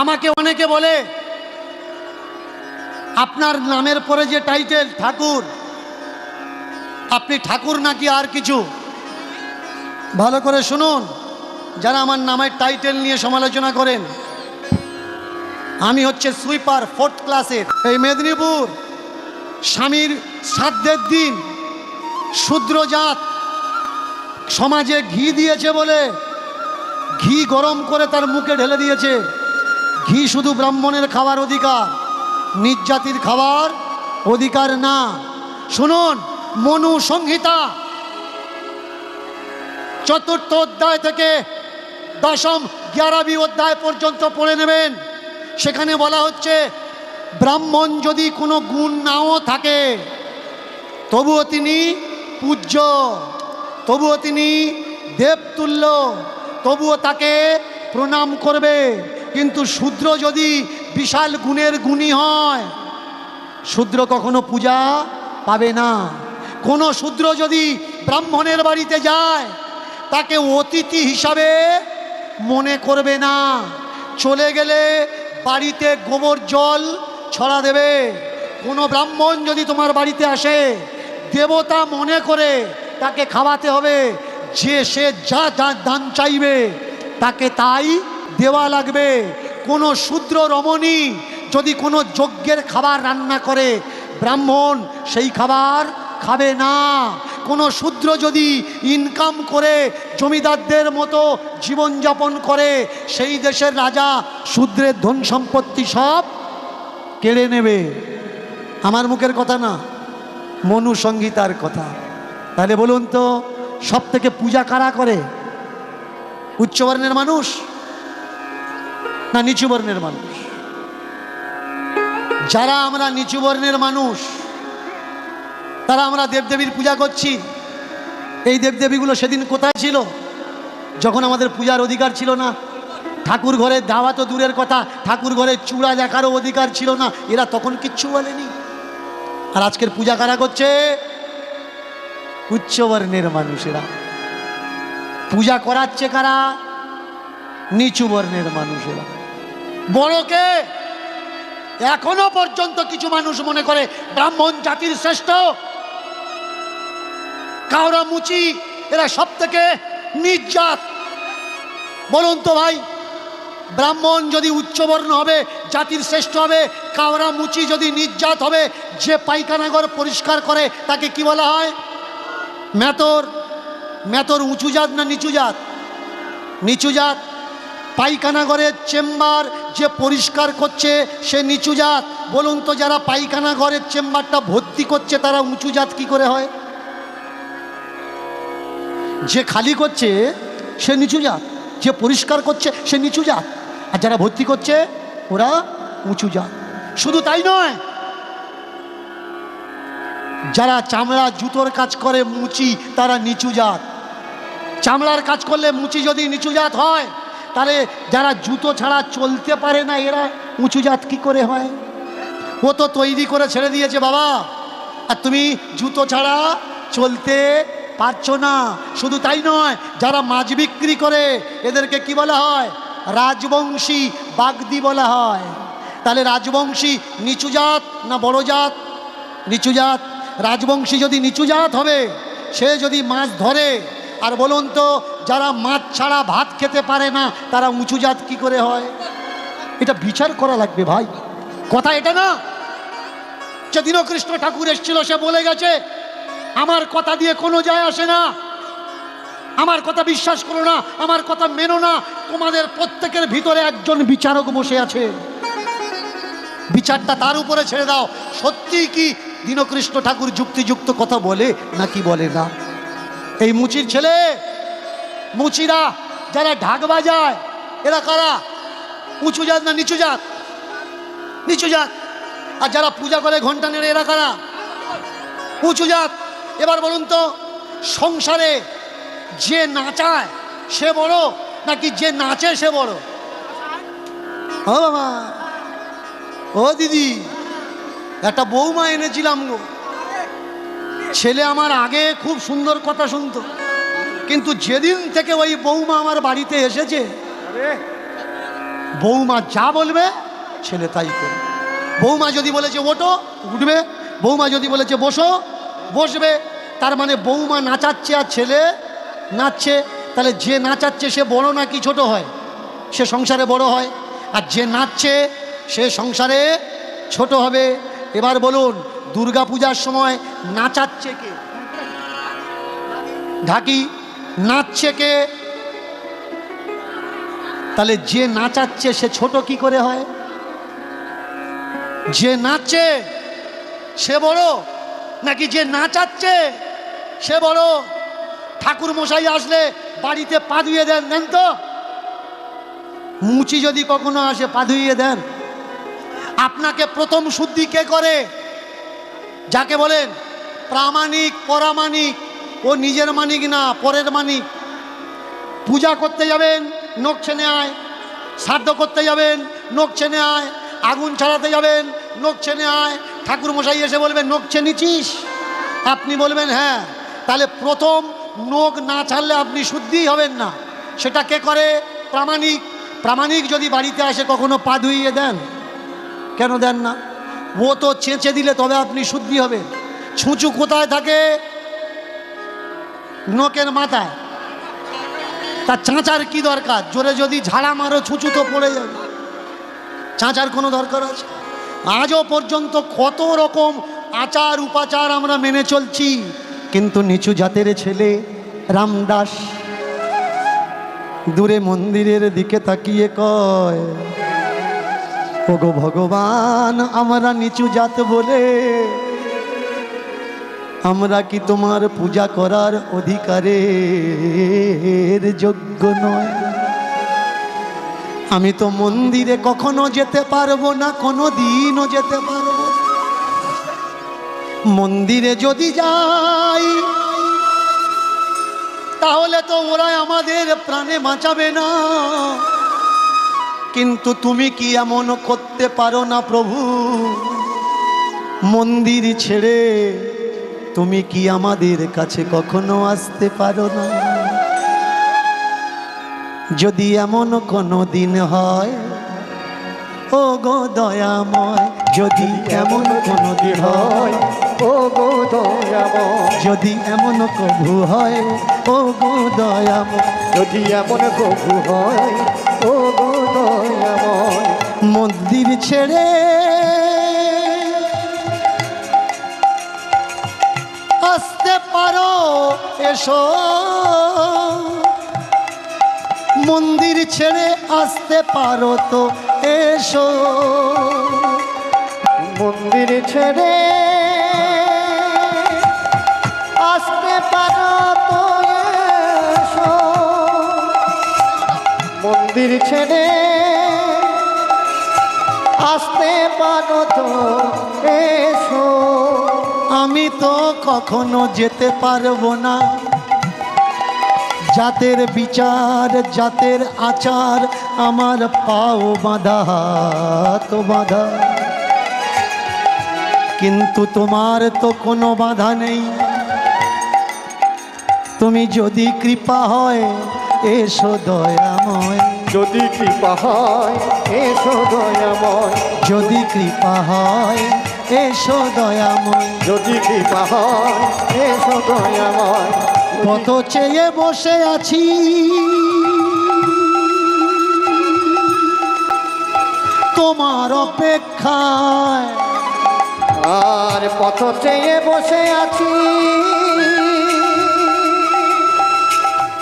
আমাকে অনেকে বলে আপনার নামের পরে যে টাইটেল ঠাকুর, আপনি ঠাকুর নাকি আর কিছু? ভালো করে শুনুন, যারা আমার নামের টাইটেল নিয়ে সমালোচনা করেন, আমি হচ্ছে সুইপার 4th ক্লাসের। এই মেদিনীপুর স্বামীর শ্রাদ্ধের দিন শূদ্র জাত সমাজে ঘি দিয়েছে বলে ঘি গরম করে তার মুখে ঢেলে দিয়েছে। ঘি শুধু ব্রাহ্মণের খাওয়ার অধিকার, নিজ জাতির খাওয়ার অধিকার না। শুনুন, মনু সংহিতা 4th অধ্যায় থেকে 10ম 11 অধ্যায় পর্যন্ত পড়ে নেবেন। সেখানে বলা হচ্ছে ব্রাহ্মণ যদি কোনো গুণ নাও থাকে তবুও তিনি পূজ্য, তবুও তিনি দেবতুল্য, তবুও তাকে প্রণাম করবে। কিন্তু শূদ্র যদি বিশাল গুণের গুণী হয়, শূদ্র কখনো পূজা পাবে না। কোনো শূদ্র যদি ব্রাহ্মণের বাড়িতে যায় তাকে অতিথি হিসাবে মনে করবে না। চলে গেলে বাড়িতে গোবর জল ছড়া দেবে। কোনো ব্রাহ্মণ যদি তোমার বাড়িতে আসে দেবতা মনে করে তাকে খাওয়াতে হবে। যে সে যা দান চাইবে তাকে তাই দেওয়া লাগবে। কোনো শূদ্র রমণী যদি কোনো যজ্ঞের খাবার রান্না করে ব্রাহ্মণ সেই খাবার খাবে না। কোনো শূদ্র যদি ইনকাম করে জমিদারদের মতো জীবনযাপন করে সেই দেশের রাজা শূদ্রের ধন সম্পত্তি সব কেড়ে নেবে। আমার মুখের কথা না, মনু সংহিতার কথা। তাহলে বলুন তো, সব থেকে পূজা কারা করে? উচ্চবর্ণের মানুষ না নিচু বর্ণের মানুষ? যারা আমরা নিচু বর্ণের মানুষ তারা আমরা দেবদেবীর পূজা করছি। এই দেবদেবীগুলো সেদিন কোথায় ছিল যখন আমাদের পূজার অধিকার ছিল না? ঠাকুর ঘরে দাওয়া তো দূরের কথা, ঠাকুর ঘরে চূড়া দেখারও অধিকার ছিল না। এরা তখন কিচ্ছু বলেনি। আর আজকের পূজা কারা করছে? উচ্চবর্ণের মানুষেরা। পূজা করাচ্ছে কারা? নিচু বর্ণের মানুষেরা। বড়কে এখনো পর্যন্ত কিছু মানুষ মনে করে ব্রাহ্মণ জাতির শ্রেষ্ঠ, কাউরা মুচি এরা সব থেকে নিচ জাত। বলুন তো ভাই, ব্রাহ্মণ যদি উচ্চবর্ণ হবে জাতির শ্রেষ্ঠ হবে, কাউরা মুচি যদি নিচ জাত হবে, যে পায়খানাঘর পরিষ্কার করে তাকে কি বলা হয়? মেতর। মেতর উঁচু জাত না নিচু জাত? নিচু জাত। পায়খানাঘরের চেম্বার যে পরিষ্কার করছে সে নিচু জাত। বলুন তো, যারা পায়খানাঘরের চেম্বারটা ভর্তি করছে তারা উঁচু জাত কি করে হয়? যে খালি করছে সে নিচু জাত, যে পরিষ্কার করছে সে নিচু জাত, আর যারা ভর্তি করছে ওরা উঁচু জাত। শুধু তাই নয়, যারা চামড়া জুতোর কাজ করে মুচি তারা নিচু জাত। চামড়ার কাজ করলে মুচি যদি নিচু জাত হয়, তাহলে যারা জুতো ছাড়া চলতে পারে না এরা উঁচু জাত কি করে হয়? ও তো তৈরি করে ছেড়ে দিয়েছে বাবা, আর তুমি জুতো ছাড়া চলতে পারছো না। শুধু তাই নয়, যারা মাছ বিক্রি করে এদেরকে কি বলা হয়? রাজবংশী বাগদি বলা হয়। তাহলে রাজবংশী নিচু জাত না বড় জাত? নিচু জাত। রাজবংশী যদি নিচু জাত হবে, সে যদি মাছ ধরে, আর বলুন তো যারা মাছ ছাড়া ভাত খেতে পারে না তারা উঁচু জাত কি করে হয়? এটা বিচার করা লাগবে ভাই। কথা এটা না যে দীনকৃষ্ণ ঠাকুর এসেছিল সে বলে গেছে আমার কথা দিয়ে কোনো যায় আসে না, আমার কথা বিশ্বাস করো না, আমার কথা মেনো না। তোমাদের প্রত্যেকের ভিতরে একজন বিচারক বসে আছে, বিচারটা তার উপরে ছেড়ে দাও। সত্যি কি দীনকৃষ্ণ ঠাকুর যুক্তিযুক্ত কথা বলে নাকি বলে না? এই মুচির ছেলে, মুচিরা যারা ঢাক বাজায় এরা কারা? উঁচু জাত না নিচু জাত? নিচু জাত। আর যারা পূজা করে ঘন্টা নেড়ে এরা কারা? উঁচু জাত। এবার বলুন তো, সংসারে যে নাচায় সে বড় নাকি যে নাচে সে বড়? ও বাবা, ও দিদি, একটা বৌমা এনেছিলাম গো। ছেলে আমার আগে খুব সুন্দর কথা শুনতো, কিন্তু যেদিন থেকে ওই বৌমা আমার বাড়িতে এসেছে বৌমা যা বলবে ছেলে তাই করবে। বৌমা যদি বলেছে ওঠো, উঠবে। বৌমা যদি বলেছে বসো, বসবে। তার মানে বৌমা নাচাচ্ছে আর ছেলে নাচছে। তাহলে যে নাচাচ্ছে সে বড় নাকি ছোট হয়? সে সংসারে বড় হয়। আর যে নাচছে সে সংসারে ছোট হবে। এবার বলুন, দুর্গা পূজার সময় নাচাচ্ছে কে? ঢাকি। নাচছে কে? তাহলে যে নাচাচ্ছে সে ছোট কি করে হয়? যে নাচছে সে বড় নাকি যে নাচাচ্ছে সে বড়? ঠাকুর মশাই আসলে বাড়িতে পা ধুয়ে দেন, দেন তো? মুচি যদি কখনো আসে পা ধুইয়ে দেন? আপনাকে প্রথম শুদ্ধি কে করে? যাকে বলেন প্রামাণিক, পরামাণিক। ও নিজের মানিক না, পরের মানিক। পূজা করতে যাবেন, নখ ছেনে আয়। শ্রাদ্ধ করতে যাবেন, নখ ছেনে আয়। আগুন ছাড়াতে যাবেন, নখ ছেনে আয়। ঠাকুর মশাই এসে বলবেন নখ ছেনেছিস? আপনি বলবেন হ্যাঁ। তাহলে প্রথম নখ না ছাড়লে আপনি শুদ্ধি হবেন না। সেটা কে করে? প্রামাণিক। প্রামাণিক যদি বাড়িতে আসে কখনো পা ধুইয়ে দেন? কেন দেন না? ও তো চেঁচে দিলে তবে আপনি শুদ্ধি হবেন। ছুঁচু কোথায় থাকে? নখের মাথায়। তার চাঁচার কি দরকার? জোরে যদি ঝাড়া মারো ছুঁচু তো পড়ে যাবে। চাঁচার কোনো দরকার আছে? আজও পর্যন্ত কত রকম আচার উপাচার আমরা মেনে চলছি, কিন্তু নিচু জাতের ছেলে রামদাস দূরে মন্দিরের দিকে তাকিয়ে কয়, ওগো ভগবান, আমরা নিচু জাত বলে আমরা কি তোমার পূজা করার অধিকারের যোগ্য নয়? আমি তো মন্দিরে কখনো যেতে পারবো না, কোনো দিনও যেতে পারবো না। মন্দিরে যদি যাই তাহলে তো ওরা আমাদের প্রাণে বাঁচাবে না। কিন্তু তুমি কি এমন করতে পারো না প্রভু? মন্দির ছেড়ে তুমি কি আমাদের কাছে কখনো আসতে পারো না? যদি এমন কোনো দিন হয়, ও গো দয়াময়, যদি এমন কোনো দিন হয়, ও গো দয়াময়, যদি এমন কভু হয়, ও গো দয়াময়, যদি এমন কভু হয়, ও গো দয়াময়, মন্দির ছেড়ে আসতে পারো এসো, মন্দির ছেড়ে আসতে পারো তো এসো, মন্দির ছেড়ে আসতে পারো তো এসো, মন্দির ছেড়ে আসতে পারো তো এসো। আমি তো কখনো যেতে পারবো না, জাতের বিচার জাতের আচার আমার পাও বাঁধা হাত বাঁধা, কিন্তু তোমার তো কোনো বাধা নেই। তুমি যদি কৃপা হয় এসো দয়াময়, যদি কৃপা হয় এসো দয়াময়, যদি কৃপা হয় এসো দয়াময়, যদি কৃপা হয় এসো দয়াময়, কত চেয়ে বসে আছি তোমার অপেক্ষায়, আর পথ চেয়ে বসে আছি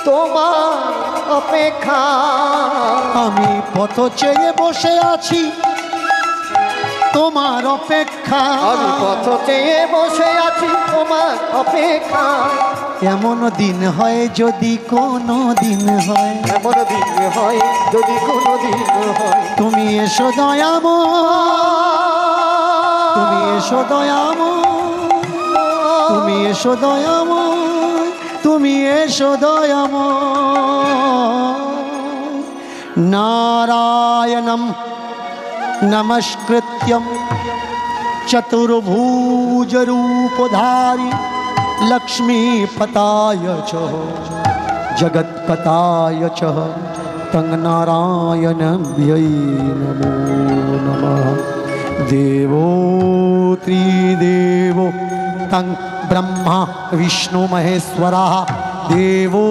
তোমার অপেক্ষা। আমি পথ চেয়ে বসে আছি তোমার অপেক্ষা, আমি পথ চেয়ে বসে আছি তোমার অপেক্ষা। এমন দিন হয় যদি কোনো দিন হয়, এমন দিন হয় যদি কোনো দিন হয়, তুমি এসো দয়াময়, তুমি এসো দয়াময়, তুমি এসো দয়াময়, তুমি এসো দয়াময়। নারায়ণম নমস্কৃত্যম চতুর্ভুজ রূপধারি লক্ষ্मीपताय च जगत्पताय च तं नारायणभ्यै नमो नमः। देवो त्रिदेवो तं ब्रह्मा विष्णु महेश्वरः देवो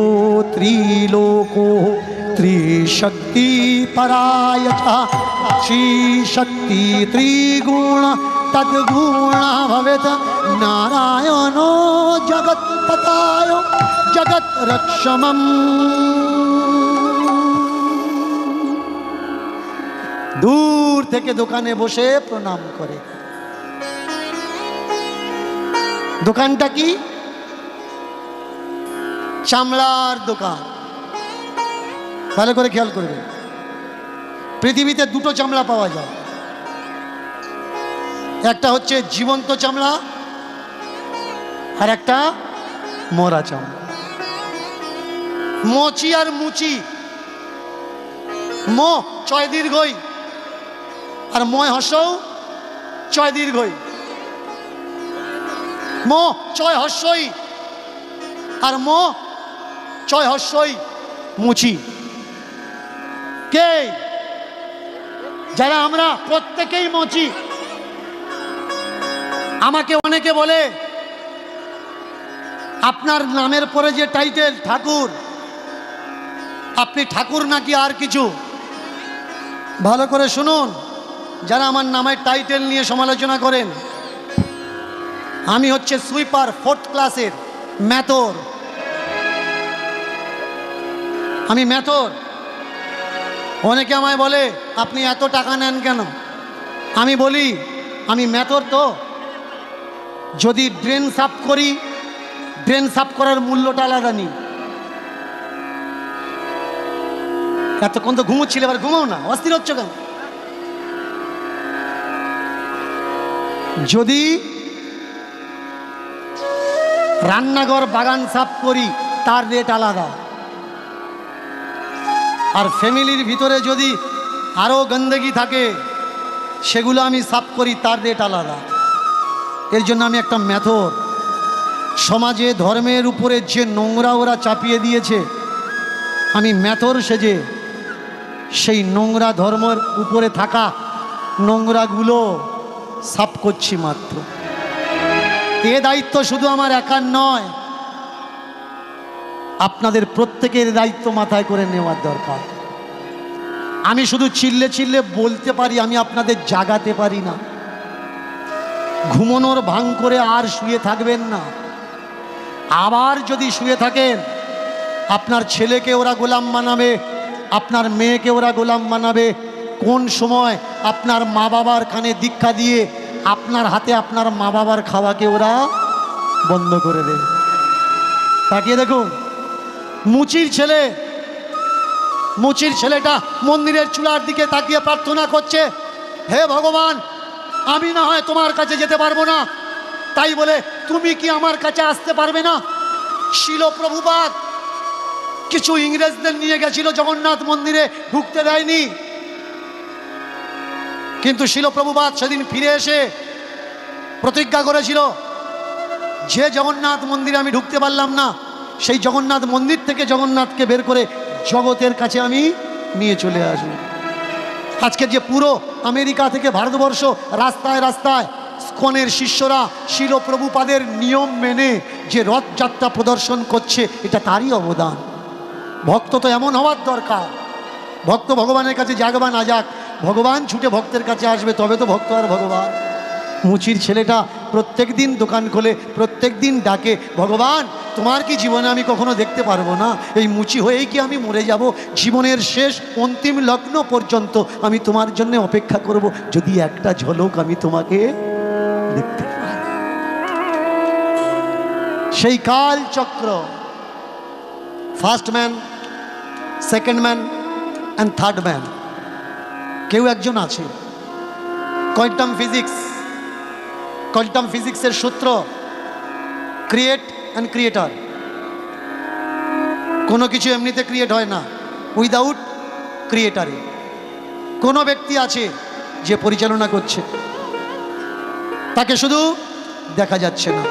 त्रिलोको त्रिशक्ति पराय च श्रीशक्ति त्रिगुण तद्गुण भवेत् नारायणो जगत्पताय जगत् रक्षमम्। दूर থেকে দোকানে বসে প্রণাম করে। দোকানটা কি? চামড়ার দোকান। ভালো করে খেয়াল করবেন, পৃথিবীতে দুটো চামড়া পাওয়া যায়, একটা হচ্ছে জীবন্ত চামড়া আর একটা মরা চামড়া। মচি আর মুচি, ম চয় দীর্ঘই আর ময় হর্ষও চয় দীর্ঘই, ম চয় হর্ষই আর ম চয় হর্ষই মুচি। কে? যারা আমরা প্রত্যেকেই মচি। আমাকে অনেকে বলে আপনার নামের পরে যে টাইটেল ঠাকুর, আপনি ঠাকুর নাকি আর কিছু? ভালো করে শুনুন, যারা আমার নামের টাইটেল নিয়ে সমালোচনা করেন, আমি হচ্ছে সুইপার 4th ক্লাসের ম্যাথর। আমি ম্যাথর। অনেকে আমায় বলে আপনি এত টাকা নেন কেন? আমি বলি আমি ম্যাথর তো, যদি ড্রেন সাফ করি, ড্রেন সাফ করার মূল্যটা আলাদা নি। এতক্ষণ তো ঘুমোচ্ছিল, এবার ঘুমাও না, অস্থির হচ্ছ কেন? যদি রান্নাঘর বাগান সাফ করি তার রেট আলাদা, আর ফ্যামিলির ভিতরে যদি আরও গন্দগি থাকে সেগুলো আমি সাফ করি তার রেট আলাদা। এর জন্য আমি একটা মেথর। সমাজে ধর্মের উপরে যে নোংরা ওরা চাপিয়ে দিয়েছে, আমি মেথর সেজে সেই নোংরা ধর্মের উপরে থাকা নোংরাগুলো সাফ করছি মাত্র। এ দায়িত্ব শুধু আমার একার নয়, আপনাদের প্রত্যেকের দায়িত্ব মাথায় করে নেওয়ার দরকার। আমি শুধু চিল্লে চিল্লে বলতে পারি, আমি আপনাদের জাগাতে পারি না। ঘুমানোর ভাঙ করে আর শুয়ে থাকবেন না। আবার যদি শুয়ে থাকেন, আপনার ছেলেকে ওরা গোলাম বানাবে, আপনার মেয়েকে ওরা গোলাম বানাবে। কোন সময় আপনার মা বাবার কানে দীক্ষা দিয়ে আপনার হাতে আপনার মা বাবার খাওয়াকে ওরা বন্ধ করে দেবে। তাকিয়ে দেখুন, মুচির ছেলে, মুচির ছেলেটা মন্দিরের চূড়ার দিকে তাকিয়ে প্রার্থনা করছে, হে ভগবান, আমি না হয় তোমার কাছে যেতে পারবো না, তাই বলে তুমি কি আমার কাছে আসতে পারবে না? শিল প্রভুপাদ কিছু ইংরেজদের নিয়ে গেছিল জগন্নাথ মন্দিরে, ঢুকতে দেয়নি। কিন্তু শিল প্রভুপাদ সেদিন ফিরে এসে প্রতিজ্ঞা করেছিল, যে জগন্নাথ মন্দিরে আমি ঢুকতে পারলাম না, সেই জগন্নাথ মন্দির থেকে জগন্নাথকে বের করে জগতের কাছে আমি নিয়ে চলে আসব। আজকে যে পুরো আমেরিকা থেকে ভারতবর্ষ রাস্তায় রাস্তায় স্কনের শিষ্যরা শিল প্রভুপাদের নিয়ম মেনে যে রথযাত্রা প্রদর্শন করছে, এটা তারই অবদান। ভক্ত তো এমন হওয়ার দরকার, ভক্ত ভগবানের কাছে যাক বা না যাক, ভগবান ছুটে ভক্তের কাছে আসবে, তবে তো ভক্ত আর ভগবান। মুচির ছেলেটা প্রত্যেক দিন দোকান খোলে, প্রত্যেক দিন ডাকে, ভগবান তোমার কি জীবনে আমি কখনো দেখতে পারবো না? এই মুচি হয়েই কি আমি মরে যাব? জীবনের শেষ অন্তিম লগ্ন পর্যন্ত আমি তোমার জন্য অপেক্ষা করব, যদি একটা ঝলক আমি তোমাকে দেখতে পাই। সেই কাল চক্র, first man, second man and third man, কেউ একজন আছে। কোয়ান্টাম ফিজিক্স, কোয়ান্টাম ফিজিক্সের সূত্র ক্রিয়েট অ্যান্ড ক্রিয়েটার। কোনো কিছু এমনিতে ক্রিয়েট হয় না উইদাউট ক্রিয়েটারে। কোনো ব্যক্তি আছে যে পরিচালনা করছে, তাকে শুধু দেখা যাচ্ছে না।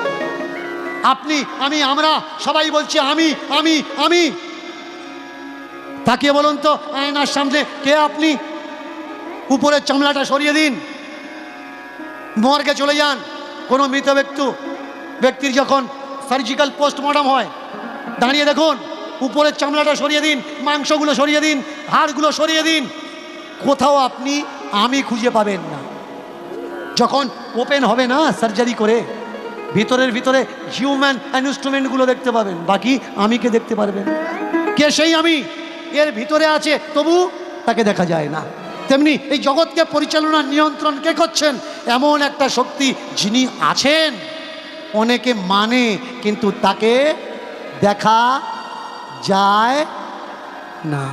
আপনি, আমি, আমরা সবাই বলছি আমি আমি আমি, তাকিয়ে বলুন তো আয়নার সামনে কে আপনি? উপরের চামড়াটা সরিয়ে দিন। মর্গে চলে যান, কোনো মৃত ব্যক্তির যখন সার্জিক্যাল পোস্টমর্টম হয়, দাঁড়িয়ে দেখুন, উপরের চামড়াটা সরিয়ে দিন, মাংসগুলো সরিয়ে দিন, হাড়গুলো সরিয়ে দিন, কোথাও আপনি আমি খুঁজে পাবেন না। যখন ওপেন হবে না সার্জারি করে, ভিতরে হিউম্যান ইনস্ট্রুমেন্টগুলো দেখতে পাবেন, বাকি আমিকে দেখতে পারবেন। কে সেই আমি? এর ভিতরে আছে, তবু তাকে দেখা যায় না। তেমনি এই জগৎকে পরিচালনা নিয়ন্ত্রণ কে করছেন? এমন একটা শক্তি যিনি আছেন, অনেকে মানে কিন্তু তাকে দেখা যায় না।